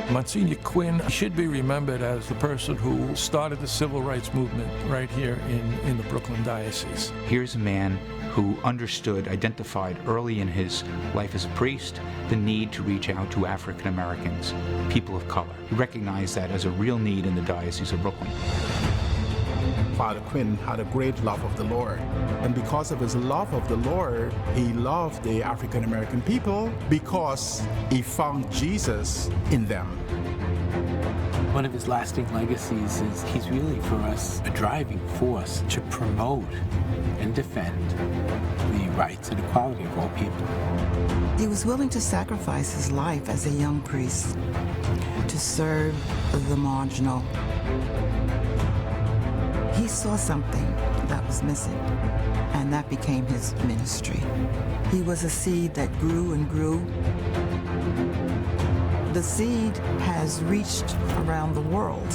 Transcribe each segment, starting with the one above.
Msgr Quinn should be remembered as the person who started the civil rights movement right here in the Brooklyn Diocese. Here's a man who understood, identified early in his life as a priest, the need to reach out to African Americans, people of color. He recognized that as a real need in the Diocese of Brooklyn. Father Quinn had a great love of the Lord. And because of his love of the Lord, he loved the African American people because he found Jesus in them. One of his lasting legacies is he's really, for us, a driving force to promote and defend the rights and equality of all people. He was willing to sacrifice his life as a young priest to serve the marginal. He saw something that was missing, and that became his ministry. He was a seed that grew and grew. The seed has reached around the world.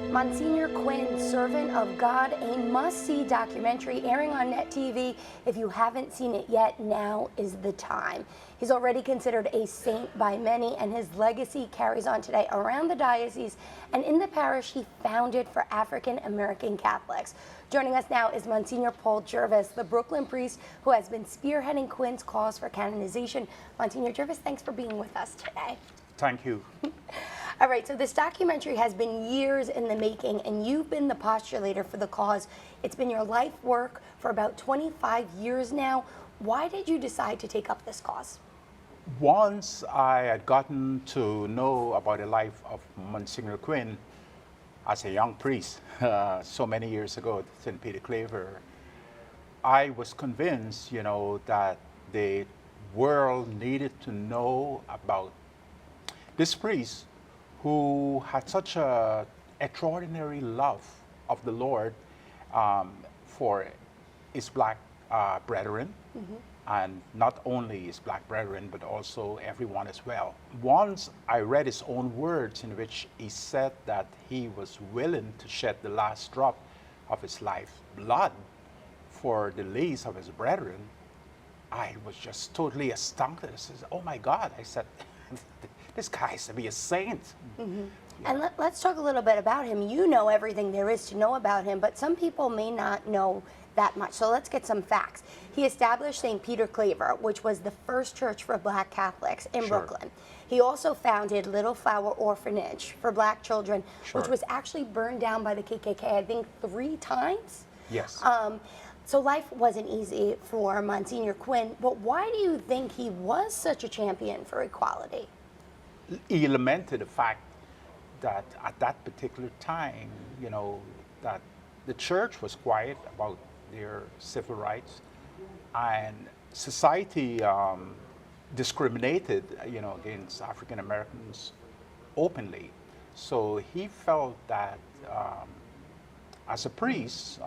Msgr Quinn, Servant of God, a must-see documentary airing on Net TV. If you haven't seen it yet, now is the time. He's already considered a saint by many, and his legacy carries on today around the diocese and in the parish he founded for African American Catholics. Joining us now is Msgr Paul Jervis, the Brooklyn priest who has been spearheading Quinn's cause for canonization. Msgr Jervis, thanks for being with us today. Thank you. All right, so this documentary has been years in the making, and you've been the postulator for the cause. It's been your life work for about 25 years now. Why did you decide to take up this cause? Once I had gotten to know about the life of Msgr Quinn as a young priest, so many years ago at St. Peter Claver, I was convinced, that the world needed to know about this priest who had such an extraordinary love of the Lord for his black brethren, and not only his black brethren, but also everyone as well. Once I read his own words in which he said that he was willing to shed the last drop of his life's blood for the least of his brethren, I was just totally astounded. I said, oh my God, I said, this guy has to be a saint. And let's talk a little bit about him. You know everything there is to know about him, but some people may not know that much. So let's get some facts. He established St. Peter Claver, which was the first church for black Catholics in Brooklyn. He also founded Little Flower Orphanage for black children, which was actually burned down by the KKK, I think 3 times. Yes. So life wasn't easy for Msgr Quinn, but why do you think he was such a champion for equality? He lamented the fact that at that particular time, that the church was quiet about their civil rights, and society discriminated, against African Americans openly. So he felt that as a priest,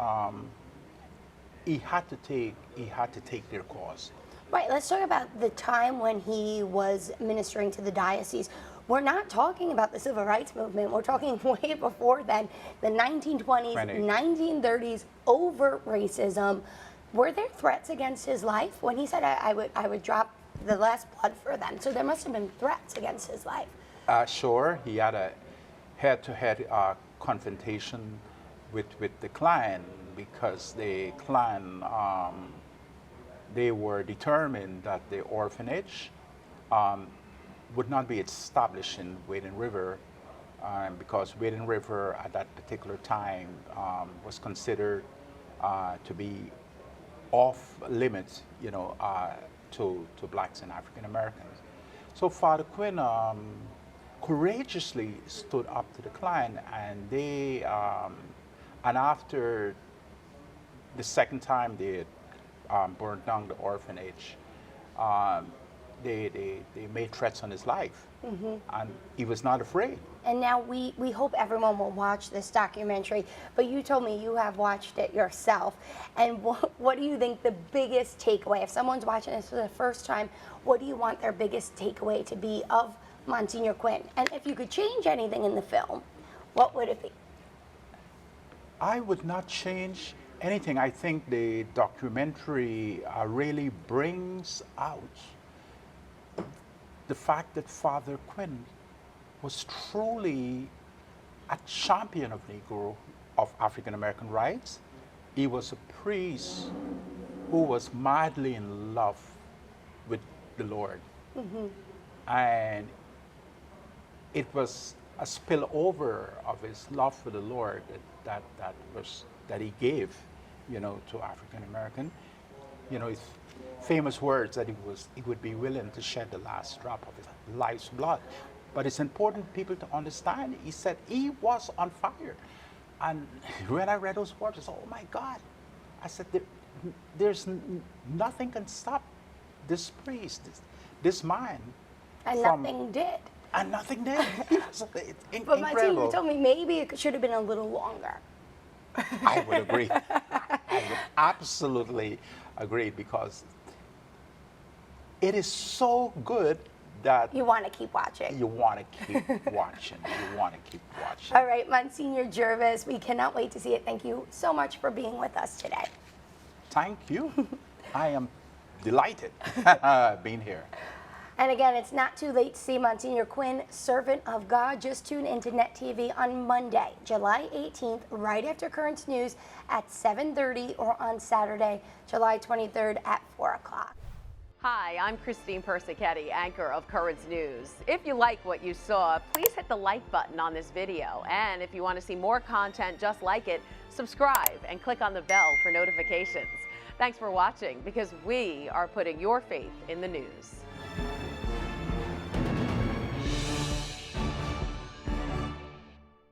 he had to take their cause. Right, let's talk about the time when he was ministering to the diocese. We're not talking about the civil rights movement. We're talking way before then, the 1920s, 1930s, overt racism. Were there threats against his life when he said, I would drop the last blood for them? So there must have been threats against his life. Sure, he had a head-to-head confrontation with the Klan, because the Klan, they were determined that the orphanage would not be established in Wading River, because Wading River at that particular time was considered to be off limits, to blacks and African Americans. So Father Quinn courageously stood up to the Klan, and they, and after the second time they burned down the orphanage, they made threats on his life, and he was not afraid. And now we hope everyone will watch this documentary, but you told me you have watched it yourself. And what do you think the biggest takeaway, if someone's watching this for the first time, what do you want their biggest takeaway to be of Msgr Quinn? And if you could change anything in the film, what would it be? I would not change anything, I think the documentary really brings out the fact that Father Quinn was truly a champion of Negro, of African American rights. He was a priest who was madly in love with the Lord. And it was a spillover of his love for the Lord that he gave, you know, to African American. You know, his famous words that he would be willing to shed the last drop of his life's blood. But it's important people to understand. He said he was on fire. And when I read those words, I said, oh my God. I said, nothing can stop this priest, this man. And nothing did. And nothing did. It's But Monsignor, incredible. you told me maybe it should have been a little longer. I would agree. I would absolutely agree, because it is so good that You want to keep watching. you want to keep watching. You want to keep watching. All right, Monsignor Jervis, we cannot wait to see it. Thank you so much for being with us today. Thank you. I am delighted being here. And again, it's not too late to see Monsignor Quinn, servant of God. Just tune into Net TV on Monday, July 18th, right after Currents News at 7:30, or on Saturday, July 23rd at 4 o'clock. Hi, I'm Christine Persichetti, anchor of Currents News. If you like what you saw, please hit the like button on this video. And if you want to see more content just like it, subscribe and click on the bell for notifications. Thanks for watching, because we are putting your faith in the news.